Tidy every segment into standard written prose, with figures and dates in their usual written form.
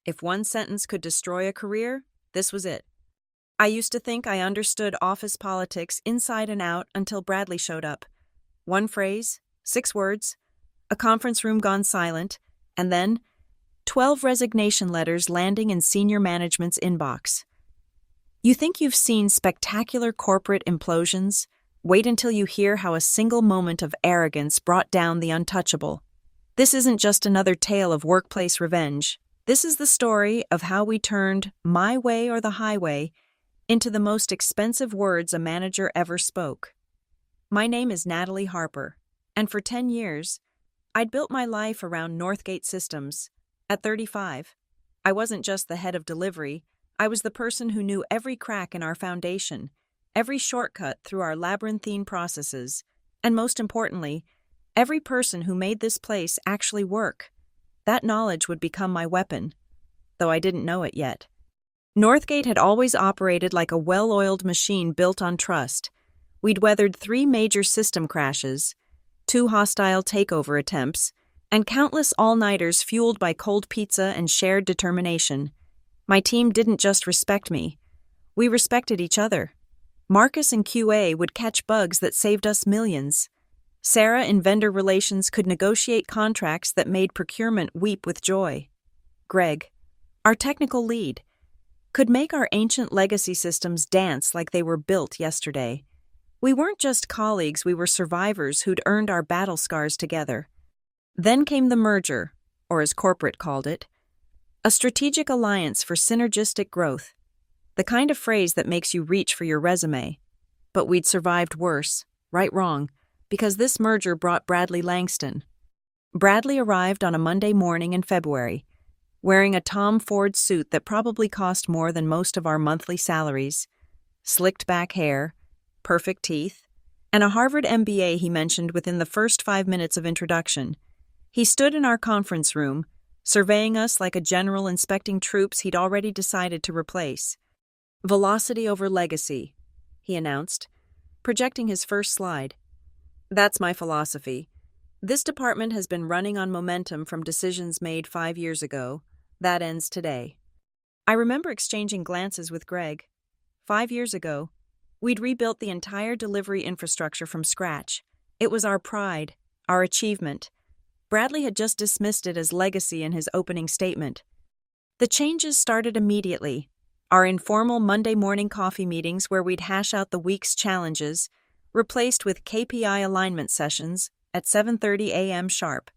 If one sentence could destroy a career, this was it. I used to think I understood office politics inside and out until Bradley showed up. One phrase, 6 words, a conference room gone silent, and then 12 resignation letters landing in senior management's inbox. You think you've seen spectacular corporate implosions? Wait until you hear how a single moment of arrogance brought down the untouchable. This isn't just another tale of workplace revenge. This is the story of how we turned my way or the highway into the most expensive words a manager ever spoke. My name is Natalie Harper, and for 10 years, I'd built my life around Northgate Systems. At 35, I wasn't just the head of delivery, I was the person who knew every crack in our foundation, every shortcut through our labyrinthine processes, and most importantly, every person who made this place actually work. That knowledge would become my weapon, though I didn't know it yet. Northgate had always operated like a well-oiled machine built on trust. We'd weathered 3 major system crashes, 2 hostile takeover attempts, and countless all-nighters fueled by cold pizza and shared determination. My team didn't just respect me. We respected each other. Marcus in QA would catch bugs that saved us millions. Sarah in vendor relations could negotiate contracts that made procurement weep with joy. Greg, our technical lead, could make our ancient legacy systems dance like they were built yesterday. We weren't just colleagues, we were survivors who'd earned our battle scars together. Then came the merger, or as corporate called it, a strategic alliance for synergistic growth, the kind of phrase that makes you reach for your resume. But we'd survived worse, right wrong, because this merger brought Bradley Langston. Bradley arrived on a Monday morning in February, wearing a Tom Ford suit that probably cost more than most of our monthly salaries, slicked back hair, perfect teeth, and a Harvard MBA he mentioned within the first 5 minutes of introduction. He stood in our conference room, surveying us like a general inspecting troops he'd already decided to replace. Velocity over legacy, he announced, projecting his first slide. That's my philosophy. This department has been running on momentum from decisions made 5 years ago. That ends today. I remember exchanging glances with Greg. 5 years ago, we'd rebuilt the entire delivery infrastructure from scratch. It was our pride, our achievement. Bradley had just dismissed it as legacy in his opening statement. The changes started immediately. Our informal Monday morning coffee meetings where we'd hash out the week's challenges, replaced with KPI alignment sessions at 7:30 a.m. sharp.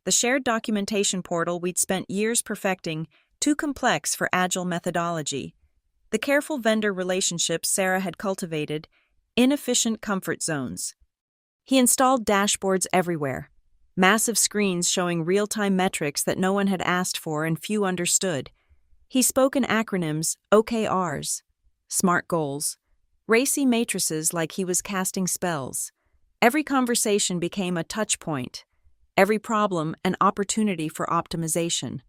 The shared documentation portal we'd spent years perfecting, too complex for agile methodology. The careful vendor relationships Sarah had cultivated, inefficient comfort zones. He installed dashboards everywhere, massive screens showing real-time metrics that no one had asked for and few understood. He spoke in acronyms, OKRs, SMART goals, racy matrices like he was casting spells. Every conversation became a touch point, every problem an opportunity for optimization.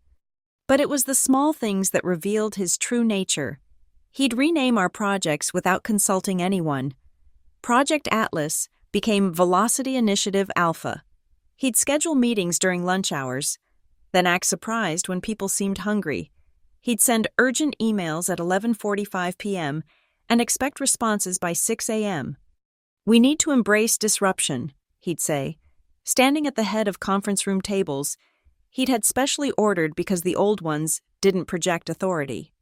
But it was the small things that revealed his true nature. He'd rename our projects without consulting anyone. Project Atlas became Velocity Initiative Alpha. He'd schedule meetings during lunch hours, then act surprised when people seemed hungry. He'd send urgent emails at 11:45 p.m. and expect responses by 6 a.m. We need to embrace disruption, he'd say. Standing at the head of conference room tables, he'd had specially ordered because the old ones didn't project authority.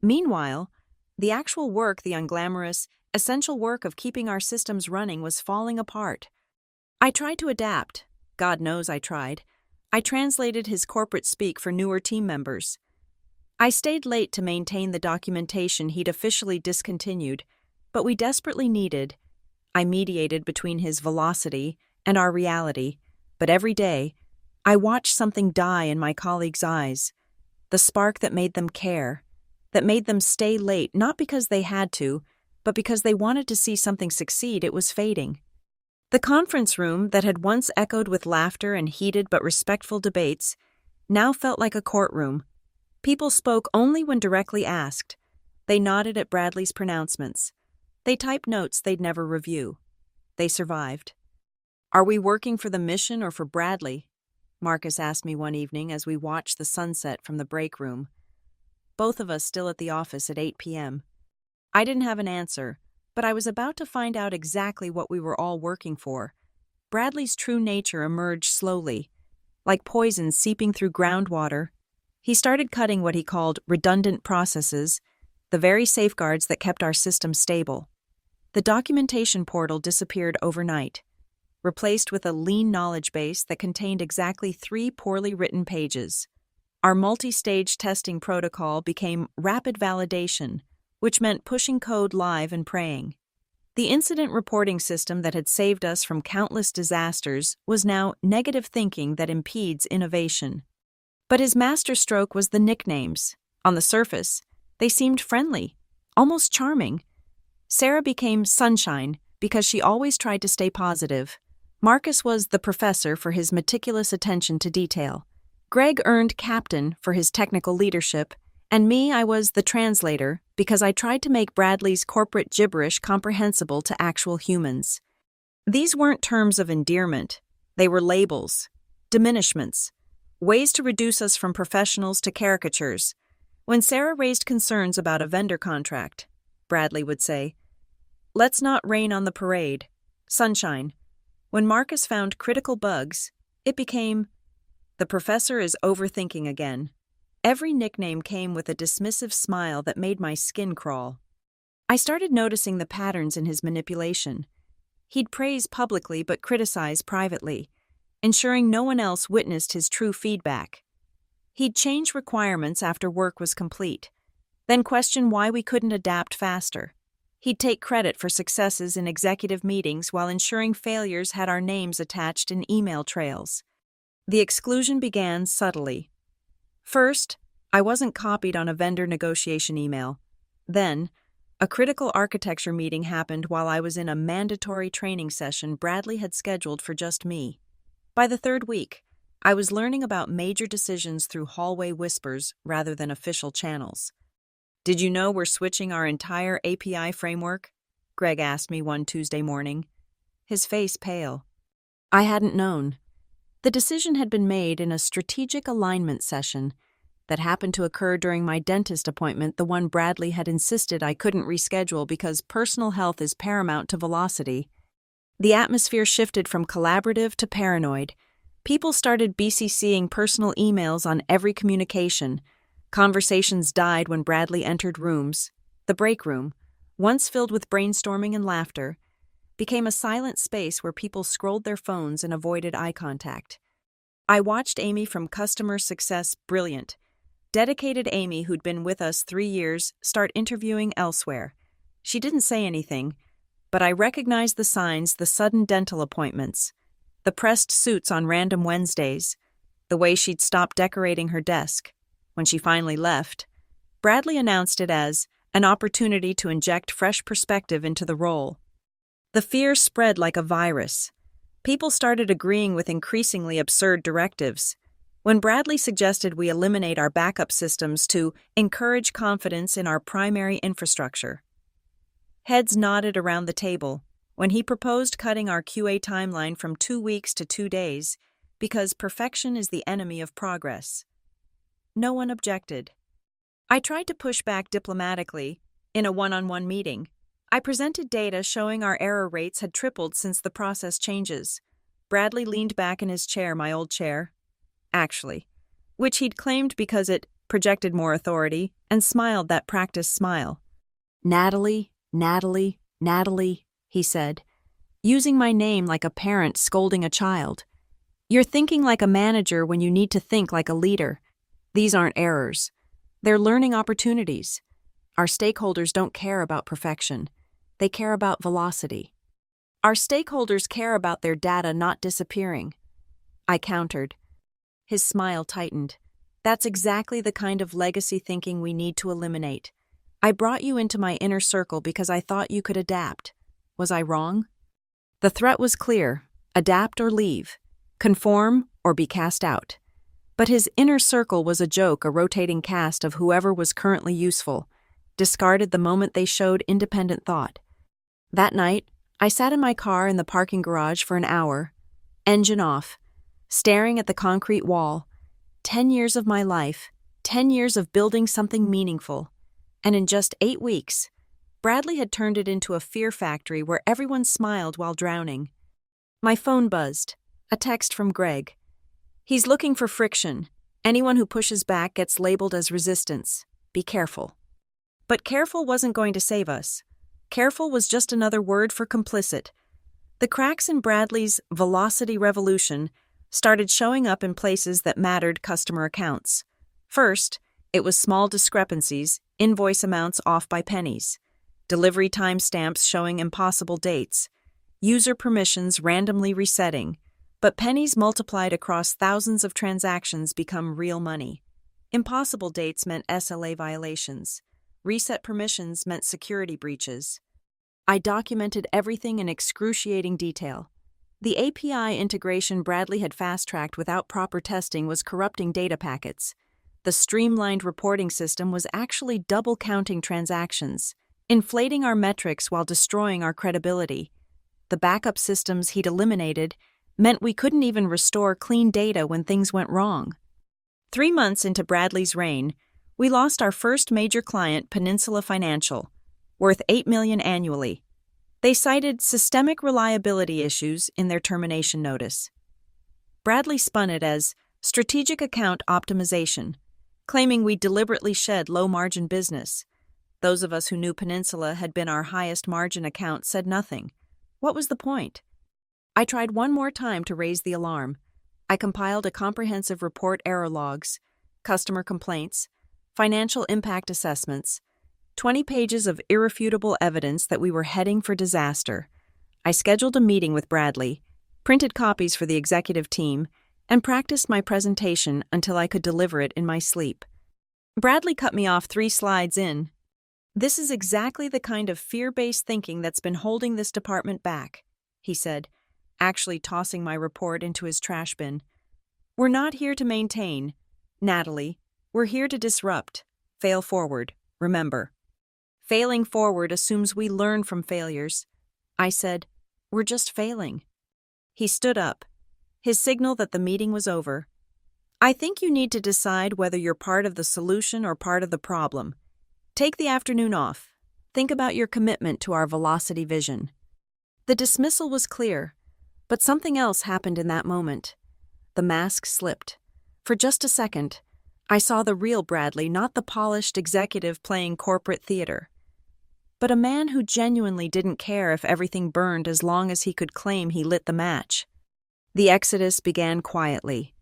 Meanwhile, the actual work, the unglamorous, essential work of keeping our systems running was falling apart. I tried to adapt. God knows I tried. I translated his corporate speak for newer team members. I stayed late to maintain the documentation he'd officially discontinued, but we desperately needed. I mediated between his velocity and our reality, but every day, I watched something die in my colleagues' eyes, the spark that made them care, that made them stay late not because they had to, but because they wanted to see something succeed. It was fading. The conference room that had once echoed with laughter and heated but respectful debates now felt like a courtroom. People spoke only when directly asked. They nodded at Bradley's pronouncements. They typed notes they'd never review. They survived. "Are we working for the mission or for Bradley?" Marcus asked me one evening as we watched the sunset from the break room. both of us still at the office at 8 p.m. I didn't have an answer, but I was about to find out exactly what we were all working for. Bradley's true nature emerged slowly, like poison seeping through groundwater. He started cutting what he called redundant processes, the very safeguards that kept our system stable. The documentation portal disappeared overnight, replaced with a lean knowledge base that contained exactly 3 poorly written pages. Our multi-stage testing protocol became rapid validation, which meant pushing code live and praying. The incident reporting system that had saved us from countless disasters was now negative thinking that impedes innovation. But his masterstroke was the nicknames. On the surface, they seemed friendly, almost charming. Sarah became Sunshine because she always tried to stay positive. Marcus was the professor for his meticulous attention to detail. Greg earned Captain for his technical leadership, and me, I was the translator because I tried to make Bradley's corporate gibberish comprehensible to actual humans. These weren't terms of endearment. They were labels, diminishments, ways to reduce us from professionals to caricatures. When Sarah raised concerns about a vendor contract, Bradley would say, "Let's not rain on the parade. Sunshine." When Marcus found critical bugs, it became, "The professor is overthinking again." Every nickname came with a dismissive smile that made my skin crawl. I started noticing the patterns in his manipulation. He'd praise publicly but criticize privately, ensuring no one else witnessed his true feedback. He'd change requirements after work was complete, then question why we couldn't adapt faster. He'd take credit for successes in executive meetings while ensuring failures had our names attached in email trails. The exclusion began subtly. First, I wasn't copied on a vendor negotiation email. Then, a critical architecture meeting happened while I was in a mandatory training session Bradley had scheduled for just me. By the 3rd week, I was learning about major decisions through hallway whispers rather than official channels. "Did you know we're switching our entire API framework?" Greg asked me one Tuesday morning, his face pale. I hadn't known. The decision had been made in a strategic alignment session that happened to occur during my dentist appointment, the one Bradley had insisted I couldn't reschedule because personal health is paramount to velocity. The atmosphere shifted from collaborative to paranoid. People started BCCing personal emails on every communication. Conversations died when Bradley entered rooms. The break room, once filled with brainstorming and laughter, became a silent space where people scrolled their phones and avoided eye contact. I watched Amy from customer success, brilliant, dedicated Amy who'd been with us 3 years, start interviewing elsewhere. She didn't say anything, but I recognized the signs: the sudden dental appointments, the pressed suits on random Wednesdays, the way she'd stopped decorating her desk. When she finally left, Bradley announced it as an opportunity to inject fresh perspective into the role. The fear spread like a virus. People started agreeing with increasingly absurd directives. When Bradley suggested we eliminate our backup systems to encourage confidence in our primary infrastructure, heads nodded around the table. When he proposed cutting our QA timeline from 2 weeks to 2 days because perfection is the enemy of progress, no one objected. I tried to push back diplomatically in a one-on-one meeting. I presented data showing our error rates had tripled since the process changes. Bradley leaned back in his chair, my old chair, actually, which he'd claimed because it projected more authority, and smiled that practiced smile. "Natalie, Natalie, Natalie," he said, using my name like a parent scolding a child. "You're thinking like a manager when you need to think like a leader. These aren't errors. They're learning opportunities. Our stakeholders don't care about perfection. They care about velocity. Our stakeholders care about their data not disappearing." I countered. His smile tightened. "That's exactly the kind of legacy thinking we need to eliminate. I brought you into my inner circle because I thought you could adapt. Was I wrong?" The threat was clear: adapt or leave, conform or be cast out. But his inner circle was a joke, a rotating cast of whoever was currently useful, discarded the moment they showed independent thought. That night, I sat in my car in the parking garage for an hour, engine off, staring at the concrete wall. 10 years of my life, 10 years of building something meaningful. And in just 8 weeks, Bradley had turned it into a fear factory where everyone smiled while drowning. My phone buzzed. A text from Greg. He's looking for friction. Anyone who pushes back gets labeled as resistance. Be careful. But careful wasn't going to save us. Careful was just another word for complicit. The cracks in Bradley's velocity revolution started showing up in places that mattered customer accounts. First, it was small discrepancies, invoice amounts off by pennies, delivery timestamps showing impossible dates, user permissions randomly resetting, but pennies multiplied across thousands of transactions become real money. Impossible dates meant SLA violations. Reset permissions meant security breaches. I documented everything in excruciating detail. The API integration Bradley had fast-tracked without proper testing was corrupting data packets. The streamlined reporting system was actually double-counting transactions, inflating our metrics while destroying our credibility. The backup systems he'd eliminated meant we couldn't even restore clean data when things went wrong. 3 months into Bradley's reign, we lost our first major client, Peninsula Financial, worth $8 million annually. They cited systemic reliability issues in their termination notice. Bradley spun it as strategic account optimization, claiming we deliberately shed low-margin business. Those of us who knew Peninsula had been our highest margin account said nothing. What was the point? I tried one more time to raise the alarm. I compiled a comprehensive report, error logs, customer complaints, financial impact assessments, 20 pages of irrefutable evidence that we were heading for disaster. I scheduled a meeting with Bradley, printed copies for the executive team, and practiced my presentation until I could deliver it in my sleep. Bradley cut me off 3 slides in. "This is exactly the kind of fear-based thinking that's been holding this department back," he said, actually tossing my report into his trash bin. "We're not here to maintain, Natalie. We're here to disrupt. Fail forward, remember. Failing forward assumes we learn from failures." I said, "We're just failing." He stood up, his signal that the meeting was over. "I think you need to decide whether you're part of the solution or part of the problem. Take the afternoon off. Think about your commitment to our velocity vision." The dismissal was clear, but something else happened in that moment. The mask slipped. For just a second, I saw the real Bradley, not the polished executive playing corporate theater, but a man who genuinely didn't care if everything burned as long as he could claim he lit the match. The exodus began quietly.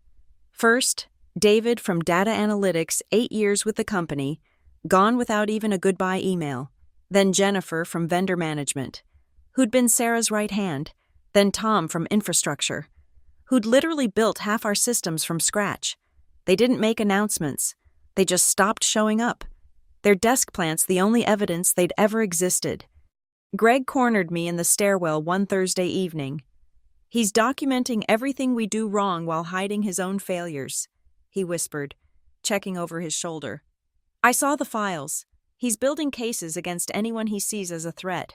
First, David from Data Analytics, 8 years with the company, gone without even a goodbye email. Then Jennifer from Vendor Management, who'd been Sarah's right hand. Then Tom from Infrastructure, who'd literally built half our systems from scratch. They didn't make announcements. They just stopped showing up. Their desk plants the only evidence they'd ever existed. Greg cornered me in the stairwell one Thursday evening. "He's documenting everything we do wrong while hiding his own failures," he whispered, checking over his shoulder. "I saw the files. He's building cases against anyone he sees as a threat."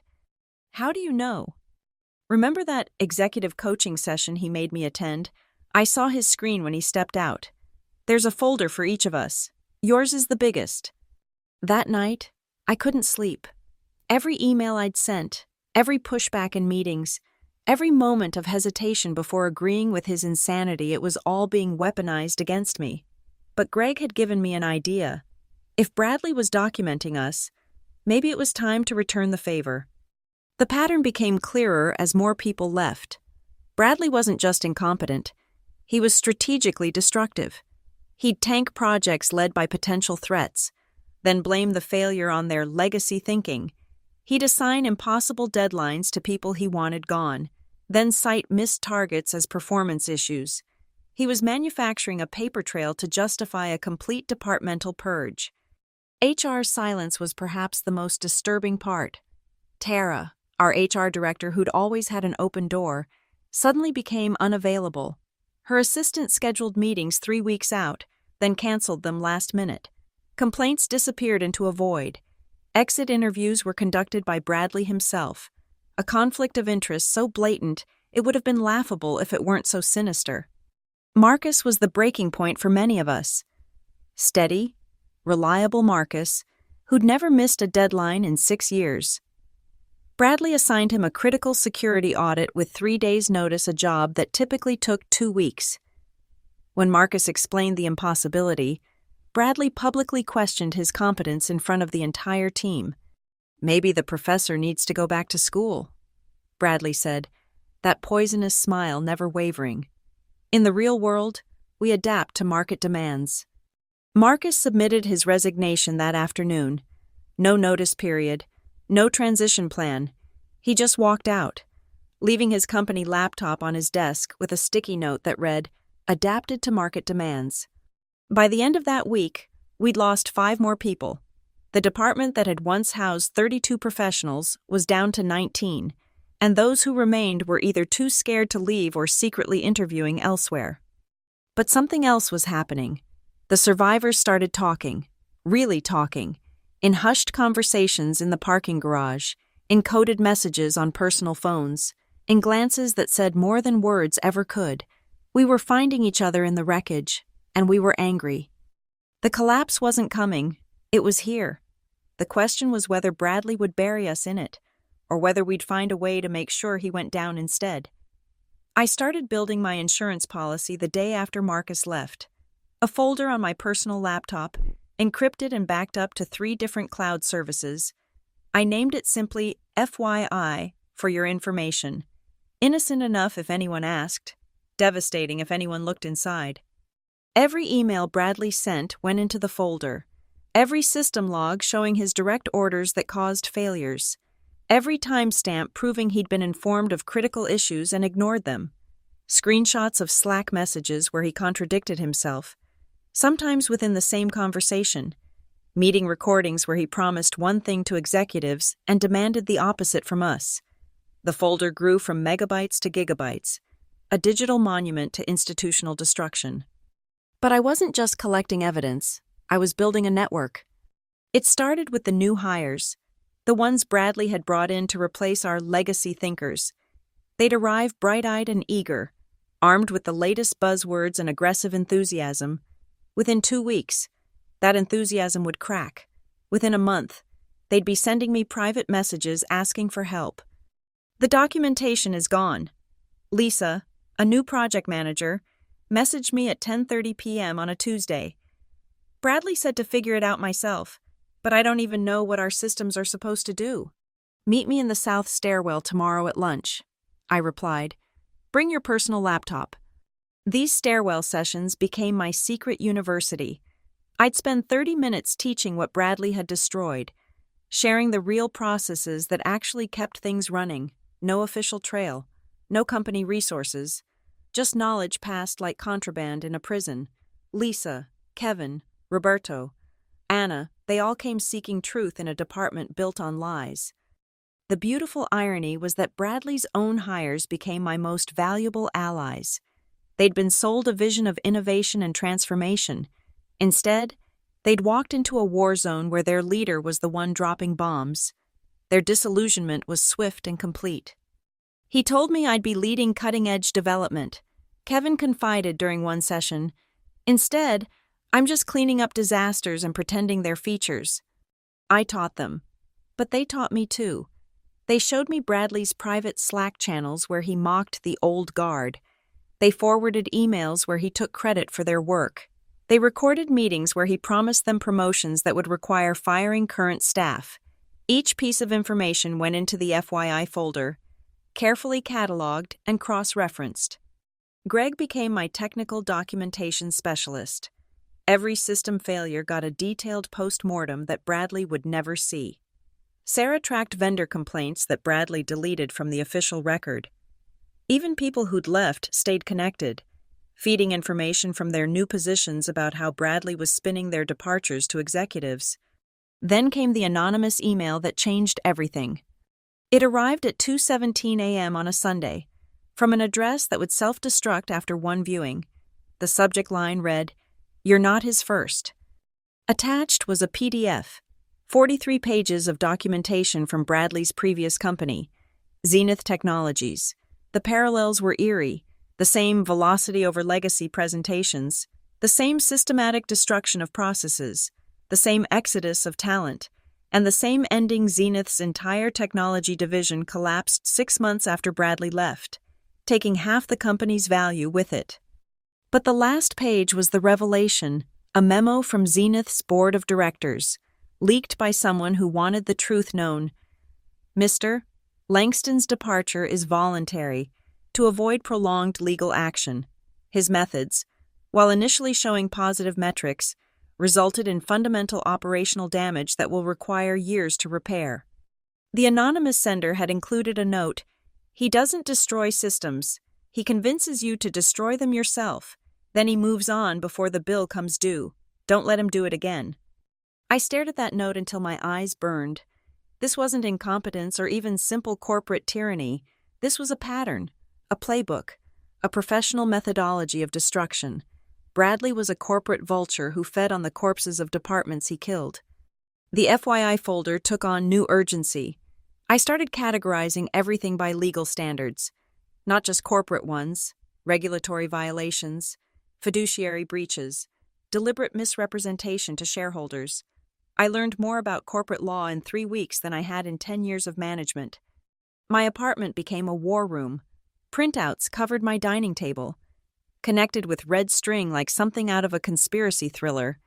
"How do you know?" "Remember that executive coaching session he made me attend? I saw his screen when he stepped out. There's a folder for each of us. Yours is the biggest." That night, I couldn't sleep. Every email I'd sent, every pushback in meetings, every moment of hesitation before agreeing with his insanity, it was all being weaponized against me. But Greg had given me an idea. If Bradley was documenting us, maybe it was time to return the favor. The pattern became clearer as more people left. Bradley wasn't just incompetent. He was strategically destructive. He'd tank projects led by potential threats, then blame the failure on their legacy thinking. He'd assign impossible deadlines to people he wanted gone, then cite missed targets as performance issues. He was manufacturing a paper trail to justify a complete departmental purge. HR's silence was perhaps the most disturbing part. Tara, our HR director who'd always had an open door, suddenly became unavailable. Her assistant scheduled meetings 3 weeks out, then canceled them last minute. Complaints disappeared into a void. Exit interviews were conducted by Bradley himself. A conflict of interest so blatant it would have been laughable if it weren't so sinister. Marcus was the breaking point for many of us. Steady, reliable Marcus, who'd never missed a deadline in 6 years. Bradley assigned him a critical security audit with 3 days' notice, a job that typically took 2 weeks. When Marcus explained the impossibility, Bradley publicly questioned his competence in front of the entire team. "Maybe the professor needs to go back to school," Bradley said, that poisonous smile never wavering. "In the real world, we adapt to market demands." Marcus submitted his resignation that afternoon. No notice period, no transition plan. He just walked out, leaving his company laptop on his desk with a sticky note that read, "Adapted to market demands." By the end of that week, we'd lost 5 more people. The department that had once housed 32 professionals was down to 19, and those who remained were either too scared to leave or secretly interviewing elsewhere. But something else was happening. The survivors started talking, really talking, in hushed conversations in the parking garage, in coded messages on personal phones, in glances that said more than words ever could. We were finding each other in the wreckage, and we were angry. The collapse wasn't coming, it was here. The question was whether Bradley would bury us in it, or whether we'd find a way to make sure he went down instead. I started building my insurance policy the day after Marcus left. A folder on my personal laptop, encrypted and backed up to 3 different cloud services. I named it simply FYI, for your information. Innocent enough if anyone asked, devastating if anyone looked inside. Every email Bradley sent went into the folder. Every system log showing his direct orders that caused failures. Every timestamp proving he'd been informed of critical issues and ignored them. Screenshots of Slack messages where he contradicted himself, sometimes within the same conversation. Meeting recordings where he promised one thing to executives and demanded the opposite from us. The folder grew from megabytes to gigabytes, a digital monument to institutional destruction. But I wasn't just collecting evidence, I was building a network. It started with the new hires, the ones Bradley had brought in to replace our legacy thinkers. They'd arrive bright-eyed and eager, armed with the latest buzzwords and aggressive enthusiasm. Within 2 weeks, that enthusiasm would crack. Within a month, they'd be sending me private messages asking for help. The documentation is gone. Lisa, a new project manager, messaged me at 10:30 p.m. on a Tuesday. "Bradley said to figure it out myself, but I don't even know what our systems are supposed to do. Meet me in the south stairwell tomorrow at lunch," I replied. "Bring your personal laptop." These stairwell sessions became my secret university. I'd spend 30 minutes teaching what Bradley had destroyed, sharing the real processes that actually kept things running. No official trail, no company resources, just knowledge passed like contraband in a prison. Lisa, Kevin, Roberto, Anna, they all came seeking truth in a department built on lies. The beautiful irony was that Bradley's own hires became my most valuable allies. They'd been sold a vision of innovation and transformation. Instead, they'd walked into a war zone where their leader was the one dropping bombs. Their disillusionment was swift and complete. He told me I'd be leading cutting-edge development. Kevin confided during one session, "Instead, I'm just cleaning up disasters and pretending they're features." I taught them, but they taught me too. They showed me Bradley's private Slack channels where he mocked the old guard. They forwarded emails where he took credit for their work. They recorded meetings where he promised them promotions that would require firing current staff. Each piece of information went into the FYI folder, carefully cataloged and cross-referenced. Greg became my technical documentation specialist. Every system failure got a detailed post-mortem that Bradley would never see. Sarah tracked vendor complaints that Bradley deleted from the official record. Even people who'd left stayed connected, feeding information from their new positions about how Bradley was spinning their departures to executives. Then came the anonymous email that changed everything. It arrived at 2:17 a.m. on a Sunday, from an address that would self-destruct after one viewing. The subject line read, "You're not his first." Attached was a PDF, 43 pages of documentation from Bradley's previous company, Zenith Technologies. The parallels were eerie, the same velocity over legacy presentations, the same systematic destruction of processes. the same exodus of talent, and the same ending. Zenith's entire technology division collapsed 6 months after Bradley left, taking half the company's value with it. But the last page was the revelation, a memo from Zenith's board of directors, leaked by someone who wanted the truth known. Mr. Langston's departure is voluntary to avoid prolonged legal action. His methods, while initially showing positive metrics, resulted in fundamental operational damage that will require years to repair. The anonymous sender had included a note: "He doesn't destroy systems. He convinces you to destroy them yourself. Then he moves on before the bill comes due. Don't let him do it again." I stared at that note until my eyes burned. This wasn't incompetence or even simple corporate tyranny. This was a pattern, a playbook, a professional methodology of destruction. Bradley was a corporate vulture who fed on the corpses of departments he killed. The FYI folder took on new urgency. I started categorizing everything by legal standards, not just corporate ones: regulatory violations, fiduciary breaches, deliberate misrepresentation to shareholders. I learned more about corporate law in 3 weeks than I had in 10 years of management. My apartment became a war room. Printouts covered my dining table, connected with red string like something out of a conspiracy thriller.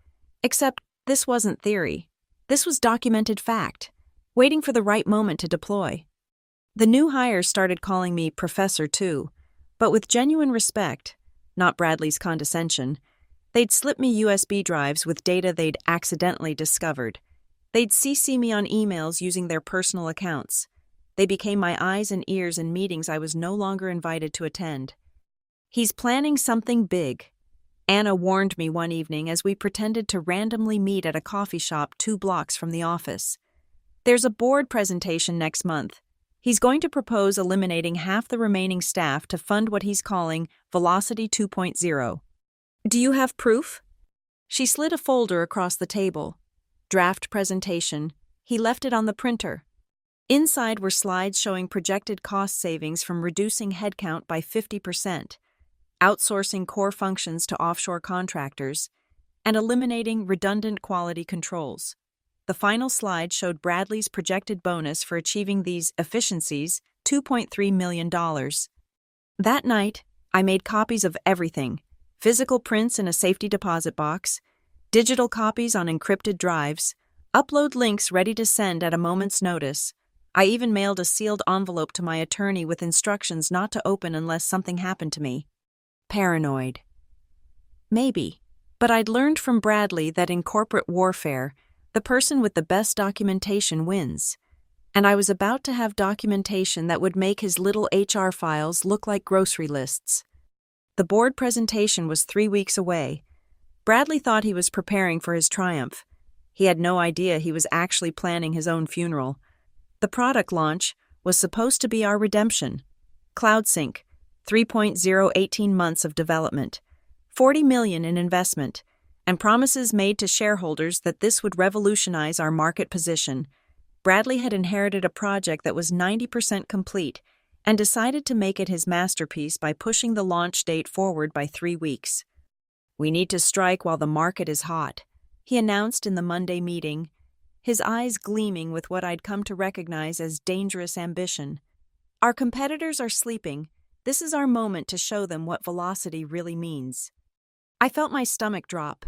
Except this wasn't theory. This was documented fact, waiting for the right moment to deploy. The new hires started calling me Professor too, but with genuine respect, not Bradley's condescension. They'd slip me USB drives with data they'd accidentally discovered. They'd CC me on emails using their personal accounts. They became my eyes and ears in meetings I was no longer invited to attend. "He's planning something big," Anna warned me one evening as we pretended to randomly meet at a coffee shop 2 blocks from the office. "There's a board presentation next month. He's going to propose eliminating half the remaining staff to fund what he's calling Velocity 2.0. Do you have proof?" She slid a folder across the table. Draft presentation. He left it on the printer. Inside were slides showing projected cost savings from reducing headcount by 50%, outsourcing core functions to offshore contractors, and eliminating redundant quality controls. The final slide showed Bradley's projected bonus for achieving these efficiencies, $2.3 million. That night, I made copies of everything: physical prints in a safety deposit box, digital copies on encrypted drives, upload links ready to send at a moment's notice. I even mailed a sealed envelope to my attorney with instructions not to open unless something happened to me. Paranoid. Maybe, but I'd learned from Bradley that in corporate warfare, the person with the best documentation wins. And I was about to have documentation that would make his little HR files look like grocery lists. The board presentation was 3 weeks away. Bradley thought he was preparing for his triumph. He had no idea he was actually planning his own funeral. The product launch was supposed to be our redemption. CloudSync, 3.0 18 months of development, $40 million in investment, and promises made to shareholders that this would revolutionize our market position. Bradley had inherited a project that was 90% complete and decided to make it his masterpiece by pushing the launch date forward by 3 weeks. "We need to strike while the market is hot," he announced in the Monday meeting, his eyes gleaming with what I'd come to recognize as dangerous ambition. "Our competitors are sleeping. This is our moment to show them what velocity really means." I felt my stomach drop.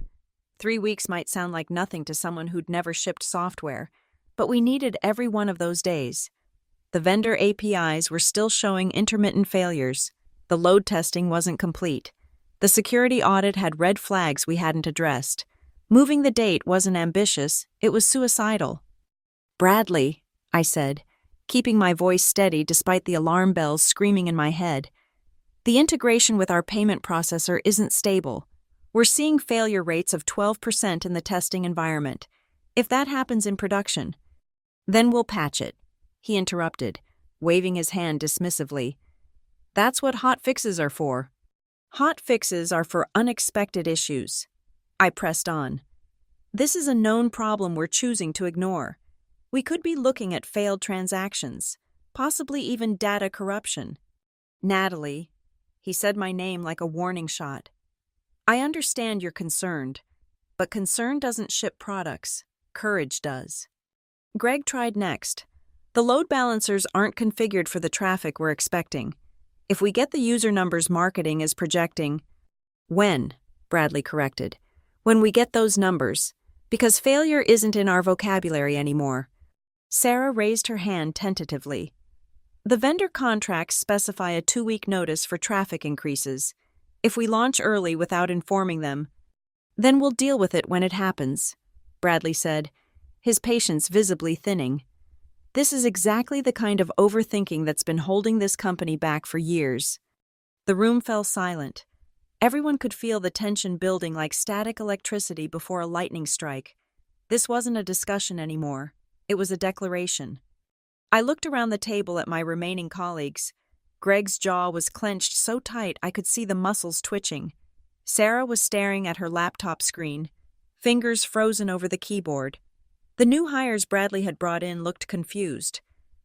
3 weeks might sound like nothing to someone who'd never shipped software, but we needed every one of those days. The vendor APIs were still showing intermittent failures. The load testing wasn't complete. The security audit had red flags we hadn't addressed. Moving the date wasn't ambitious, it was suicidal. "Bradley," I said, keeping my voice steady despite the alarm bells screaming in my head, "the integration with our payment processor isn't stable. We're seeing failure rates of 12% in the testing environment. If that happens in production, then we'll patch it," he interrupted, waving his hand dismissively. "That's what hot fixes are for." "Hot fixes are for unexpected issues." I pressed on. "This is a known problem we're choosing to ignore. We could be looking at failed transactions, possibly even data corruption." "Natalie," he said my name like a warning shot. "I understand you're concerned. But concern doesn't ship products. Courage does. Greg tried next. The load balancers aren't configured for the traffic we're expecting. If we get the user numbers marketing is projecting— When, Bradley corrected. When we get those numbers. Because failure isn't in our vocabulary anymore. Sarah raised her hand tentatively. The vendor contracts specify a 2-week notice for traffic increases. If we launch early without informing them, then we'll deal with it when it happens, Bradley said, his patience visibly thinning. This is exactly the kind of overthinking that's been holding this company back for years. The room fell silent. Everyone could feel the tension building like static electricity before a lightning strike. This wasn't a discussion anymore. It was a declaration. I looked around the table at my remaining colleagues. Greg's jaw was clenched so tight I could see the muscles twitching. Sarah was staring at her laptop screen, fingers frozen over the keyboard. The new hires Bradley had brought in looked confused,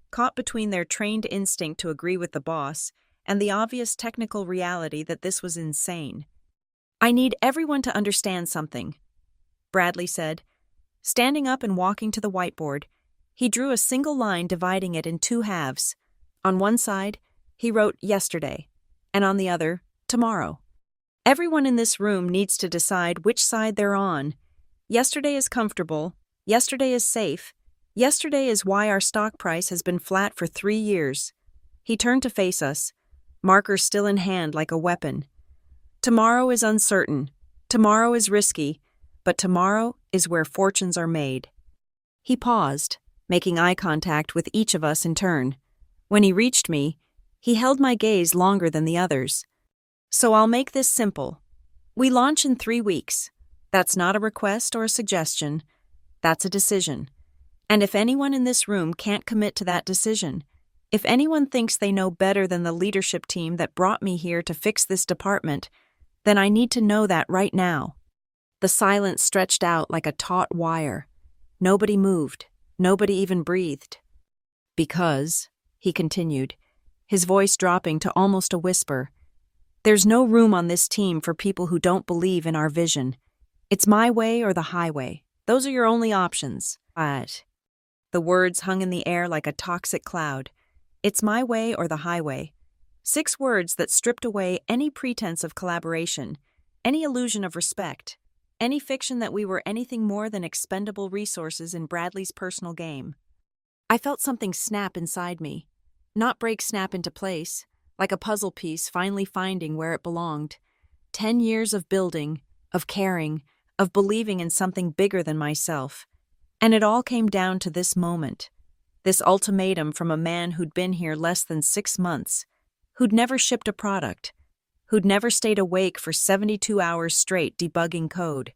caught between their trained instinct to agree with the boss and the obvious technical reality that this was insane. I need everyone to understand something, Bradley said. Standing up and walking to the whiteboard, he drew a single line dividing it in 2 halves. On one side, he wrote yesterday, and on the other, tomorrow. Everyone in this room needs to decide which side they're on. Yesterday is comfortable. Yesterday is safe. Yesterday is why our stock price has been flat for 3 years. He turned to face us, marker still in hand like a weapon. Tomorrow is uncertain. Tomorrow is risky. But tomorrow is where fortunes are made. He paused, making eye contact with each of us in turn. When he reached me, he held my gaze longer than the others. So I'll make this simple. We launch in 3 weeks. That's not a request or a suggestion. That's a decision. And if anyone in this room can't commit to that decision, if anyone thinks they know better than the leadership team that brought me here to fix this department, then I need to know that right now. The silence stretched out like a taut wire. Nobody moved. Nobody even breathed. Because, he continued, his voice dropping to almost a whisper, there's no room on this team for people who don't believe in our vision. It's my way or the highway. Those are your only options. But the words hung in the air like a toxic cloud. It's my way or the highway. 6 words that stripped away any pretense of collaboration, any illusion of respect, any fiction that we were anything more than expendable resources in Bradley's personal game. I felt something snap inside me. Not break snap into place, like a puzzle piece finally finding where it belonged. 10 years of building, of caring, of believing in something bigger than myself. And it all came down to this moment. This ultimatum from a man who'd been here less than 6 months, who'd never shipped a product, who'd never stayed awake for 72 hours straight debugging code,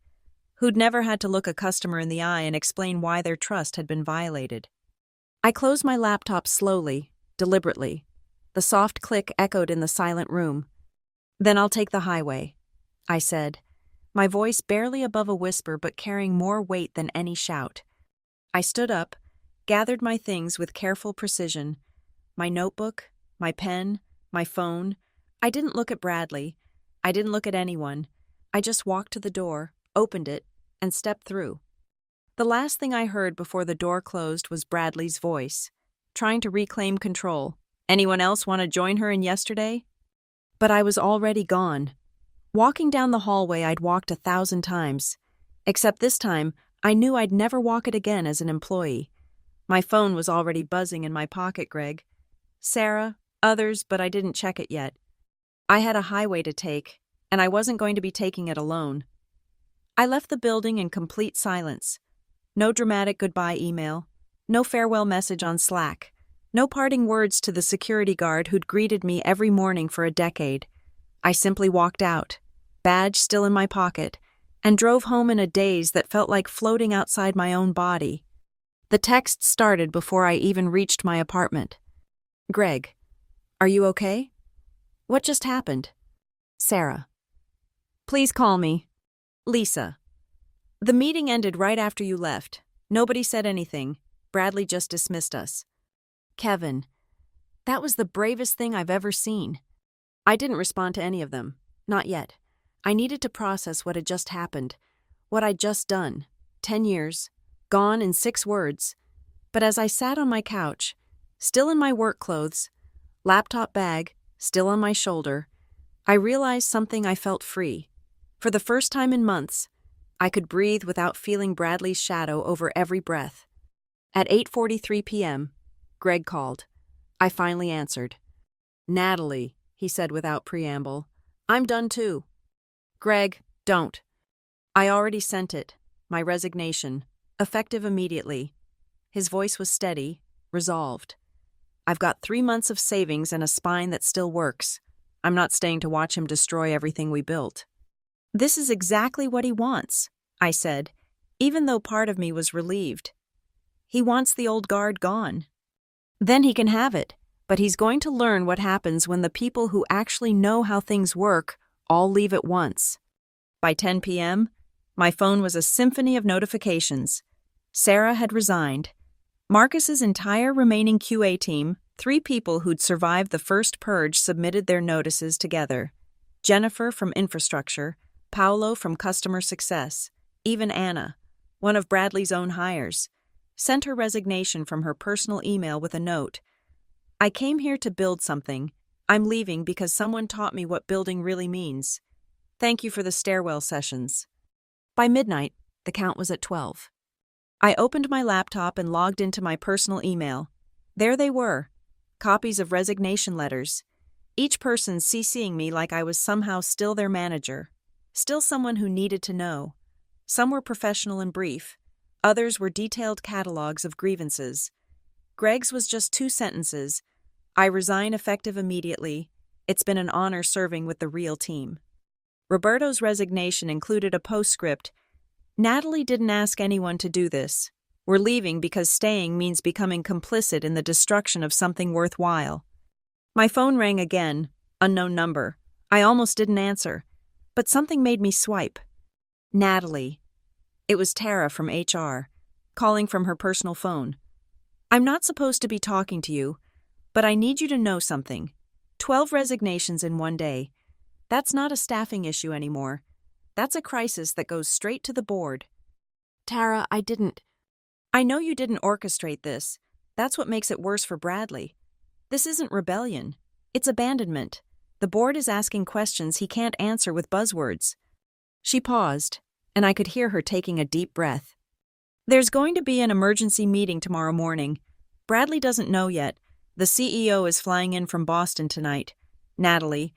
who'd never had to look a customer in the eye and explain why their trust had been violated. I closed my laptop slowly, deliberately. The soft click echoed in the silent room. Then I'll take the highway, I said, my voice barely above a whisper but carrying more weight than any shout. I stood up, gathered my things with careful precision. My notebook, my pen, my phone. I didn't look at Bradley. I didn't look at anyone. I just walked to the door, opened it, and stepped through. The last thing I heard before the door closed was Bradley's voice, trying to reclaim control. Anyone else want to join her in yesterday? But I was already gone. Walking down the hallway I'd walked 1,000 times. Except this time, I knew I'd never walk it again as an employee. My phone was already buzzing in my pocket, Greg. Sarah, others, but I didn't check it yet. I had a highway to take, and I wasn't going to be taking it alone. I left the building in complete silence. No dramatic goodbye email. No farewell message on Slack. No parting words to the security guard who'd greeted me every morning for a decade. I simply walked out, badge still in my pocket, and drove home in a daze that felt like floating outside my own body. The text started before I even reached my apartment. Greg, are you okay? What just happened? Sarah. Please call me. Lisa. The meeting ended right after you left. Nobody said anything. Bradley just dismissed us. Kevin. That was the bravest thing I've ever seen. I didn't respond to any of them. Not yet. I needed to process what had just happened. What I'd just done. 10 years. Gone in 6 words. But as I sat on my couch, still in my work clothes, laptop bag still on my shoulder, I realized something. I felt free. For the first time in months, I could breathe without feeling Bradley's shadow over every breath. At 8:43 p.m., Greg called. I finally answered. "Natalie," he said without preamble, "I'm done too." "Greg, don't. I already sent it. My resignation. Effective immediately." His voice was steady, resolved. "I've got 3 months of savings and a spine that still works. I'm not staying to watch him destroy everything we built." "This is exactly what he wants," I said, even though part of me was relieved. "He wants the old guard gone. Then he can have it, but he's going to learn what happens when the people who actually know how things work all leave at once." By 10 p.m., my phone was a symphony of notifications. Sarah had resigned. Marcus's entire remaining QA team, 3 people who'd survived the first purge, submitted their notices together. Jennifer from infrastructure, Paolo from customer success, even Anna, one of Bradley's own hires, sent her resignation from her personal email with a note. "I came here to build something. I'm leaving because someone taught me what building really means. Thank you for the stairwell sessions." By midnight, the count was at 12. I opened my laptop and logged into my personal email. There they were, copies of resignation letters, each person CCing me like I was somehow still their manager, still someone who needed to know. Some were professional and brief, others were detailed catalogs of grievances. Greg's was just 2 sentences. "I resign effective immediately. It's been an honor serving with the real team." Roberto's resignation included a postscript. "Natalie didn't ask anyone to do this. We're leaving because staying means becoming complicit in the destruction of something worthwhile." My phone rang again, unknown number. I almost didn't answer, but something made me swipe. Natalie. It was Tara from HR, calling from her personal phone. "I'm not supposed to be talking to you, but I need you to know something. 12 resignations in one day. That's not a staffing issue anymore. That's a crisis that goes straight to the board." "Tara, I know you didn't orchestrate this. That's what makes it worse for Bradley. This isn't rebellion. It's abandonment. The board is asking questions he can't answer with buzzwords." She paused, and I could hear her taking a deep breath. "There's going to be an emergency meeting tomorrow morning. Bradley doesn't know yet. The CEO is flying in from Boston tonight. Natalie,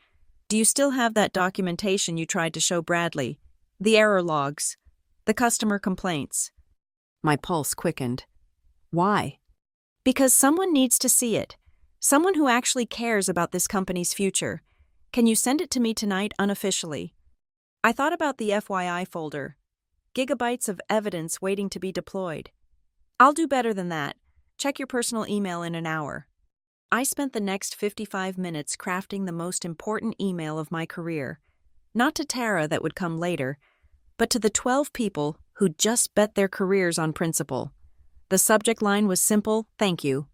do you still have that documentation you tried to show Bradley? The error logs, the customer complaints?" My pulse quickened. "Why?" "Because someone needs to see it. Someone who actually cares about this company's future. Can you send it to me tonight unofficially?" I thought about the FYI folder. Gigabytes of evidence waiting to be deployed. "I'll do better than that. Check your personal email in an hour." I spent the next 55 minutes crafting the most important email of my career. Not to Tara, that would come later, but to the 12 people who'd just bet their careers on principle. The subject line was simple: "Thank you."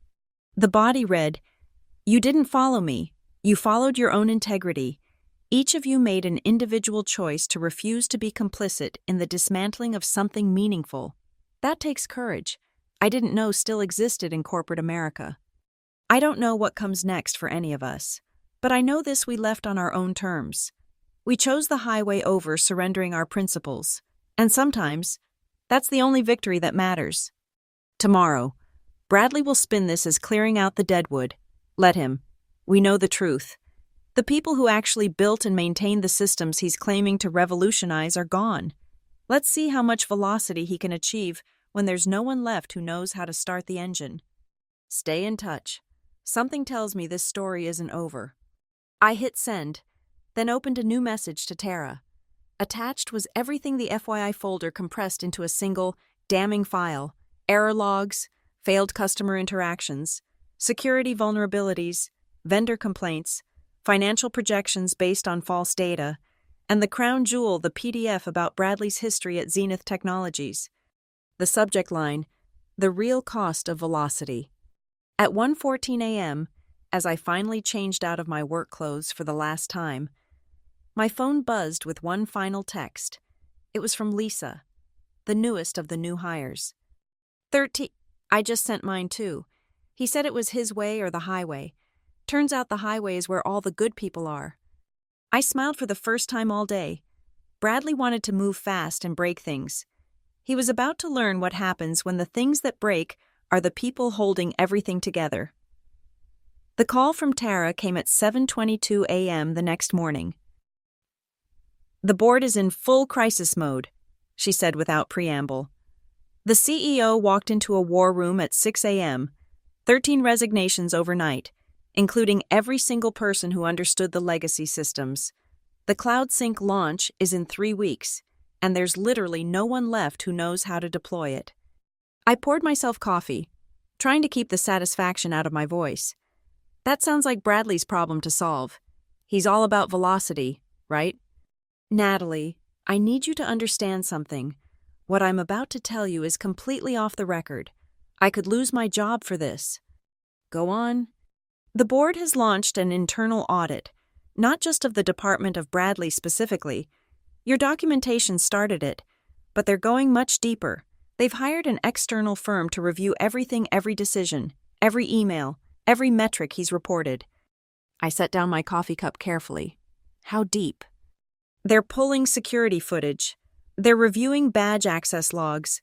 The body read, "You didn't follow me. You followed your own integrity. Each of you made an individual choice to refuse to be complicit in the dismantling of something meaningful. That takes courage. I didn't know still existed in corporate America." I don't know what comes next for any of us, but I know this: we left on our own terms. We chose the highway over surrendering our principles, and sometimes that's the only victory that matters. Tomorrow, Bradley will spin this as clearing out the deadwood. Let him. We know the truth. The people who actually built and maintained the systems he's claiming to revolutionize are gone. Let's see how much velocity he can achieve when there's no one left who knows how to start the engine. Stay in touch. Something tells me this story isn't over. I hit send, then opened a new message to Tara. Attached was everything the FYI folder compressed into a single, damning file: error logs, failed customer interactions, security vulnerabilities, vendor complaints, financial projections based on false data, and the crown jewel, the PDF about Bradley's history at Zenith Technologies. The subject line: "The real cost of velocity." At 1:14 a.m., as I finally changed out of my work clothes for the last time, my phone buzzed with one final text. It was from Lisa. the newest of the new hires. 13. I just sent mine too. He said it was his way or the highway. Turns out the highway is where all the good people are. I smiled for the first time all day. Bradley wanted to move fast and break things. He was about to learn what happens when the things that break are the people holding everything together. The call from Tara came at 7:22 a.m. the next morning. "The board is in full crisis mode," she said without preamble. The CEO walked into a war room at 6 a.m., 13 resignations overnight, including every single person who understood the legacy systems. The CloudSync launch is in 3 weeks, and there's literally no one left who knows how to deploy it. I poured myself coffee, trying to keep the satisfaction out of my voice. That sounds like Bradley's problem to solve. He's all about velocity, right? Natalie, I need you to understand something. What I'm about to tell you is completely off the record. I could lose my job for this. Go on. The board has launched an internal audit, not just of the department of Bradley specifically. Your documentation started it, but they're going much deeper. They've hired an external firm to review everything, every decision, every email, every metric he's reported. I set down my coffee cup carefully. How deep? They're pulling security footage. They're reviewing badge access logs.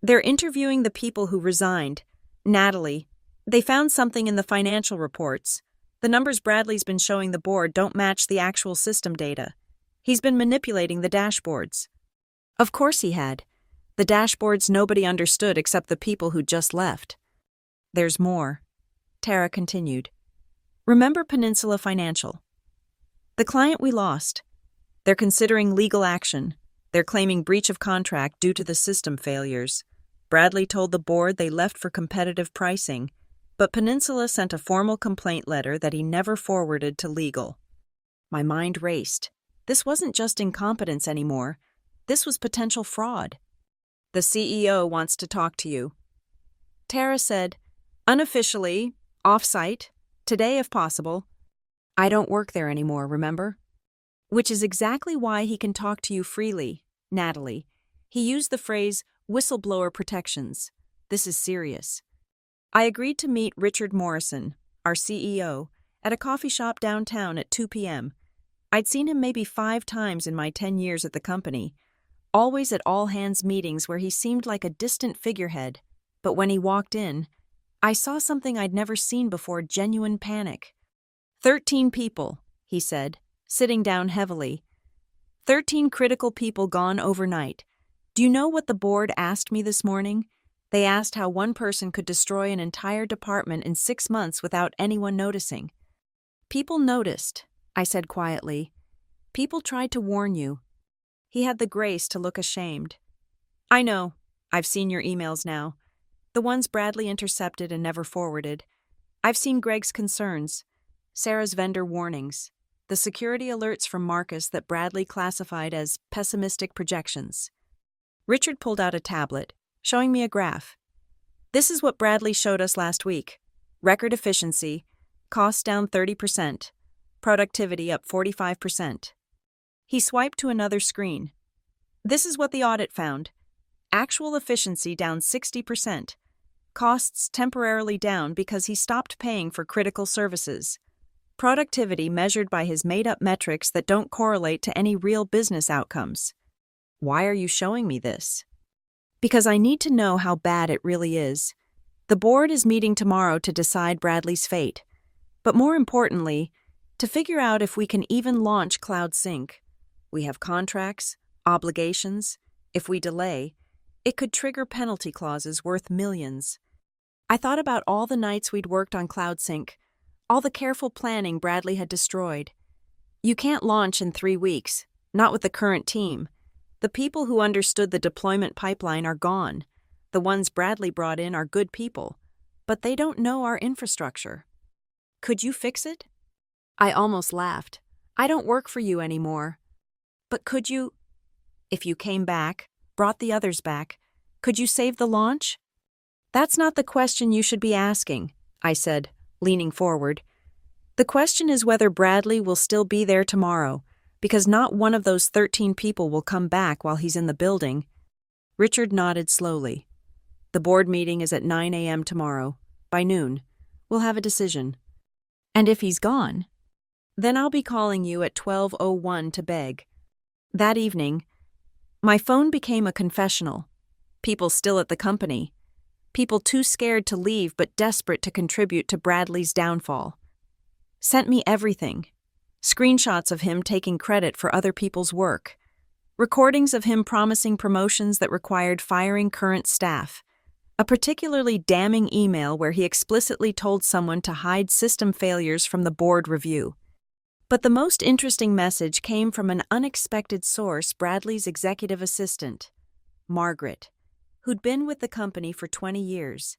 They're interviewing the people who resigned. Natalie, they found something in the financial reports. The numbers Bradley's been showing the board don't match the actual system data. He's been manipulating the dashboards. Of course he had. The dashboards nobody understood except the people who just left. There's more. Tara continued. Remember Peninsula Financial? The client we lost. They're considering legal action. They're claiming breach of contract due to the system failures. Bradley told the board they left for competitive pricing, but Peninsula sent a formal complaint letter that he never forwarded to legal. My mind raced. This wasn't just incompetence anymore. This was potential fraud. The CEO wants to talk to you. Tara said, unofficially, off-site, today if possible. I don't work there anymore, remember? Which is exactly why he can talk to you freely, Natalie. He used the phrase whistleblower protections. This is serious. I agreed to meet Richard Morrison, our CEO, at a coffee shop downtown at 2 p.m. I'd seen him maybe 5 times in my 10 years at the company, always at all-hands meetings where he seemed like a distant figurehead. But when he walked in, I saw something I'd never seen before, genuine panic. 13 people, he said, sitting down heavily. 13 critical people gone overnight. Do you know what the board asked me this morning? They asked how one person could destroy an entire department in 6 months without anyone noticing. People noticed, I said quietly. People tried to warn you. He had the grace to look ashamed. I know. I've seen your emails now. The ones Bradley intercepted and never forwarded. I've seen Greg's concerns, Sarah's vendor warnings, the security alerts from Marcus that Bradley classified as pessimistic projections. Richard pulled out a tablet, showing me a graph. This is what Bradley showed us last week. Record efficiency, costs down 30%, productivity up 45%. He swiped to another screen. This is what the audit found. Actual efficiency down 60%. Costs temporarily down because he stopped paying for critical services. Productivity measured by his made-up metrics that don't correlate to any real business outcomes. Why are you showing me this? Because I need to know how bad it really is. The board is meeting tomorrow to decide Bradley's fate. But more importantly, to figure out if we can even launch CloudSync. We have contracts, obligations. If we delay, it could trigger penalty clauses worth millions. I thought about all the nights we'd worked on CloudSync, all the careful planning Bradley had destroyed. You can't launch in 3 weeks, not with the current team. The people who understood the deployment pipeline are gone. The ones Bradley brought in are good people, but they don't know our infrastructure. Could you fix it? I almost laughed. I don't work for you anymore. But could you, if you came back, brought the others back, could you save the launch? That's not the question you should be asking, I said, leaning forward. The question is whether Bradley will still be there tomorrow, because not one of those 13 people will come back while he's in the building. Richard nodded slowly. The board meeting is at 9 a.m. tomorrow. By noon, we'll have a decision. And if he's gone, then I'll be calling you at 12:01 to beg. That evening, my phone became a confessional. People still at the company. People too scared to leave but desperate to contribute to Bradley's downfall. Sent me everything. Screenshots of him taking credit for other people's work. Recordings of him promising promotions that required firing current staff. A particularly damning email where he explicitly told someone to hide system failures from the board review. But the most interesting message came from an unexpected source, Bradley's executive assistant, Margaret, who'd been with the company for 20 years.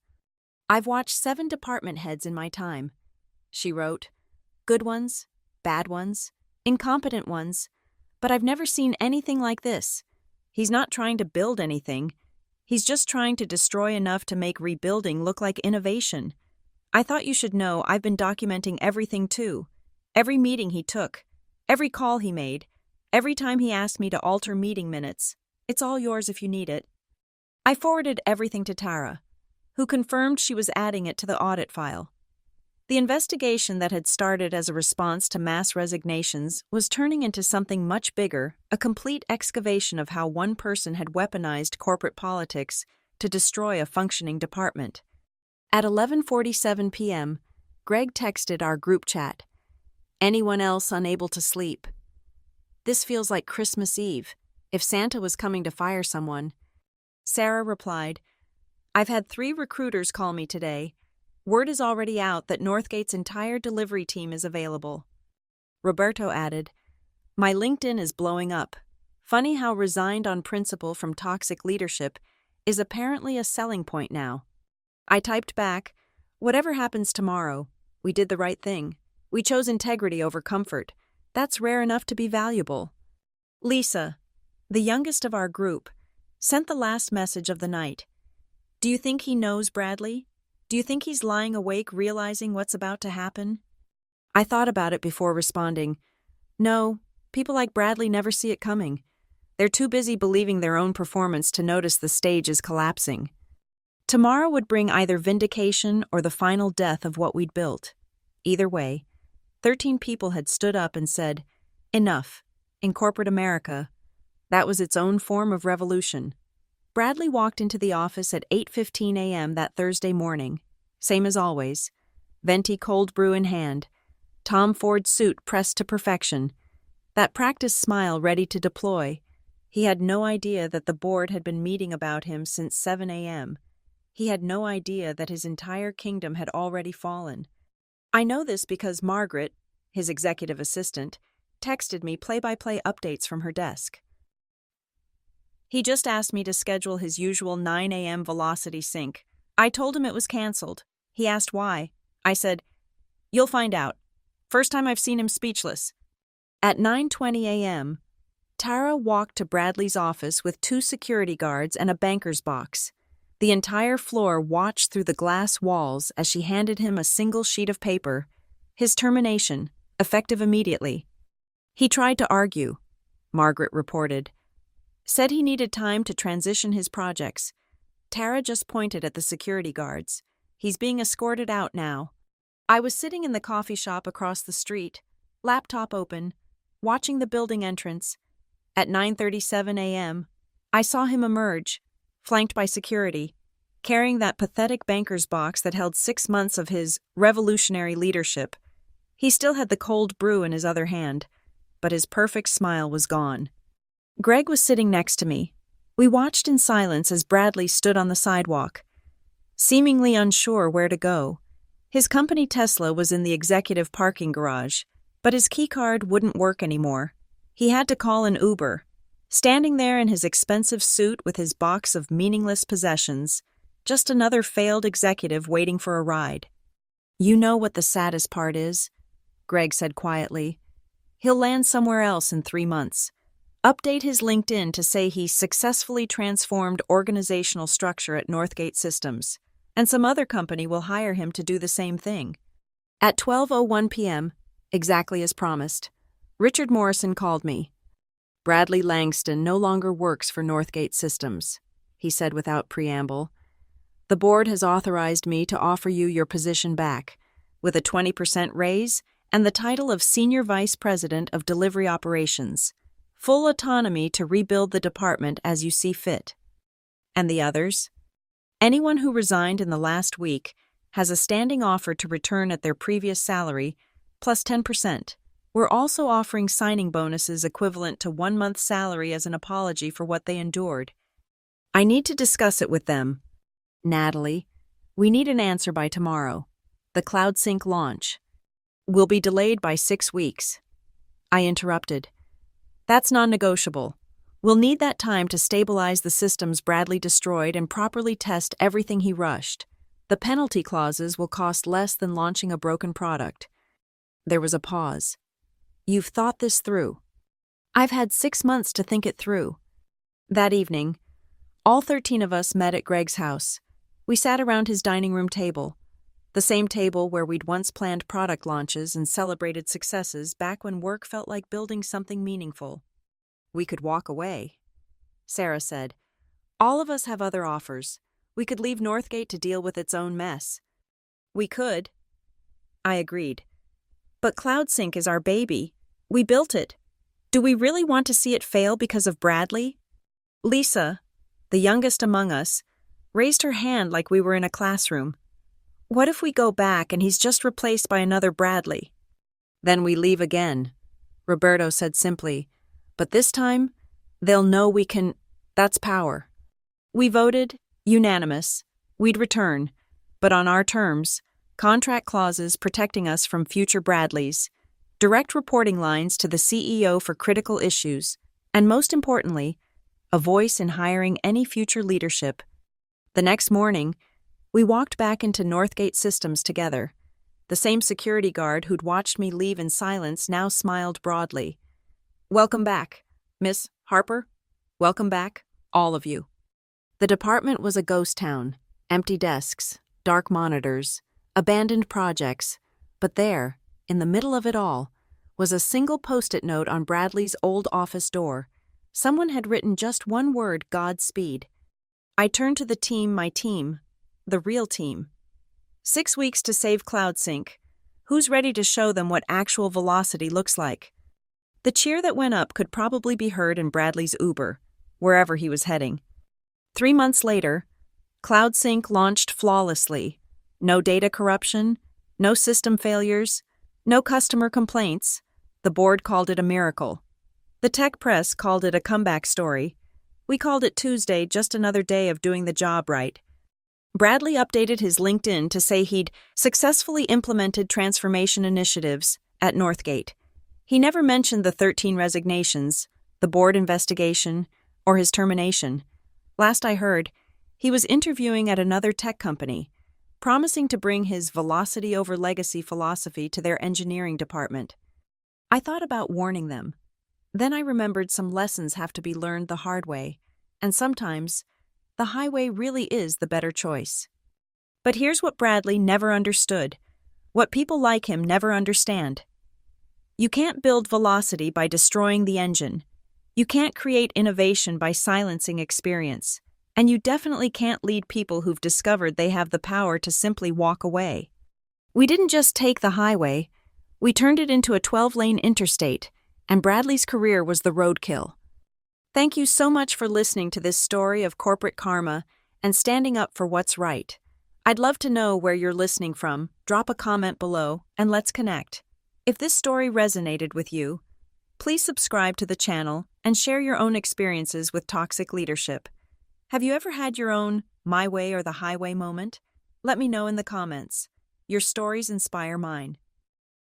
"I've watched 7 department heads in my time," she wrote. "Good ones, bad ones, incompetent ones, but I've never seen anything like this. He's not trying to build anything. He's just trying to destroy enough to make rebuilding look like innovation. I thought you should know I've been documenting everything too. Every meeting he took, every call he made, every time he asked me to alter meeting minutes. It's all yours if you need it." I forwarded everything to Tara, who confirmed she was adding it to the audit file. The investigation that had started as a response to mass resignations was turning into something much bigger, a complete excavation of how one person had weaponized corporate politics to destroy a functioning department. At 11:47 p.m., Greg texted our group chat. "Anyone else unable to sleep? This feels like Christmas Eve, if Santa was coming to fire someone." Sarah replied, "I've had 3 recruiters call me today. Word is already out that Northgate's entire delivery team is available." Roberto added, "My LinkedIn is blowing up. Funny how resigned on principle from toxic leadership is apparently a selling point now." I typed back, "Whatever happens tomorrow, we did the right thing. We chose integrity over comfort. That's rare enough to be valuable." Lisa, the youngest of our group, sent the last message of the night. "Do you think he knows Bradley? Do you think he's lying awake realizing what's about to happen?" I thought about it before responding. No, people like Bradley never see it coming. They're too busy believing their own performance to notice the stage is collapsing. Tomorrow would bring either vindication or the final death of what we'd built. Either way, 13 people had stood up and said, "Enough," in corporate America. That was its own form of revolution. Bradley walked into the office at 8:15 a.m. that Thursday morning, same as always, venti cold brew in hand, Tom Ford suit pressed to perfection, that practice smile ready to deploy. He had no idea that the board had been meeting about him since 7 a.m. He had no idea that his entire kingdom had already fallen. I know this because Margaret, his executive assistant, texted me play-by-play updates from her desk. He just asked me to schedule his usual 9 a.m. velocity sync. I told him it was canceled. He asked why. I said, "You'll find out. First time I've seen him speechless." At 9:20 a.m., Tara walked to Bradley's office with 2 security guards and a banker's box. The entire floor watched through the glass walls as she handed him a single sheet of paper. His termination, effective immediately. He tried to argue, Margaret reported. Said he needed time to transition his projects. Tara just pointed at the security guards. "He's being escorted out now." I was sitting in the coffee shop across the street, laptop open, watching the building entrance. At 9:37 a.m., I saw him emerge, flanked by security, carrying that pathetic banker's box that held 6 months of his revolutionary leadership. He still had the cold brew in his other hand, but his perfect smile was gone. Greg was sitting next to me. We watched in silence as Bradley stood on the sidewalk, seemingly unsure where to go. His company Tesla was in the executive parking garage, but his keycard wouldn't work anymore. He had to call an Uber. Standing there in his expensive suit with his box of meaningless possessions, just another failed executive waiting for a ride. "You know what the saddest part is?" Greg said quietly. "He'll land somewhere else in 3 months. Update his LinkedIn to say he successfully transformed organizational structure at Northgate Systems, and some other company will hire him to do the same thing." At 12:01 p.m., exactly as promised, Richard Morrison called me. "Bradley Langston no longer works for Northgate Systems." he said without preamble. "The board has authorized me to offer you your position back, with a 20% raise and the title of Senior Vice President of Delivery Operations. Full autonomy to rebuild the department as you see fit." And the others? Anyone who resigned in the last week has a standing offer to return at their previous salary, plus 10%. We're also offering signing bonuses equivalent to 1 month's salary as an apology for what they endured. I need to discuss it with them. Natalie, we need an answer by tomorrow. The CloudSync launch will be delayed by 6 weeks. I interrupted. That's non-negotiable. We'll need that time to stabilize the systems Bradley destroyed and properly test everything he rushed. The penalty clauses will cost less than launching a broken product. There was a pause. You've thought this through. I've had 6 months to think it through. That evening, all 13 of us met at Greg's house. We sat around his dining room table, the same table where we'd once planned product launches and celebrated successes back when work felt like building something meaningful. We could walk away, Sarah said. All of us have other offers. We could leave Northgate to deal with its own mess. We could. I agreed. But CloudSync is our baby. We built it. Do we really want to see it fail because of Bradley? Lisa, the youngest among us, raised her hand like we were in a classroom. What if we go back and he's just replaced by another Bradley? Then we leave again, Roberto said simply. But this time, they'll know we can. That's power. We voted, unanimous. We'd return, but on our terms, contract clauses protecting us from future Bradleys, direct reporting lines to the CEO for critical issues, and most importantly, a voice in hiring any future leadership. The next morning, we walked back into Northgate Systems together. The same security guard who'd watched me leave in silence now smiled broadly. Welcome back, Miss Harper. Welcome back, all of you. The department was a ghost town, empty desks, dark monitors, abandoned projects, but there, in the middle of it all, was a single post-it note on Bradley's old office door. Someone had written just one word, Godspeed. I turned to the team, my team, the real team. 6 weeks to save CloudSync. Who's ready to show them what actual velocity looks like? The cheer that went up could probably be heard in Bradley's Uber, wherever he was heading. 3 months later, CloudSync launched flawlessly. No data corruption, no system failures, no customer complaints. The board called it a miracle. The tech press called it a comeback story. We called it Tuesday, just another day of doing the job right. Bradley updated his LinkedIn to say he'd successfully implemented transformation initiatives at Northgate. He never mentioned the 13 resignations, the board investigation, or his termination. Last I heard, he was interviewing at another tech company, promising to bring his velocity over legacy philosophy to their engineering department. I thought about warning them. Then I remembered some lessons have to be learned the hard way, and sometimes the highway really is the better choice. But here's what Bradley never understood, what people like him never understand. You can't build velocity by destroying the engine. You can't create innovation by silencing experience. And you definitely can't lead people who've discovered they have the power to simply walk away. We didn't just take the highway, we turned it into a 12-lane interstate, and Bradley's career was the roadkill. Thank you so much for listening to this story of corporate karma and standing up for what's right. I'd love to know where you're listening from. Drop a comment below, and let's connect. If this story resonated with you, please subscribe to the channel and share your own experiences with toxic leadership. Have you ever had your own my way or the highway moment? Let me know in the comments. Your stories inspire mine.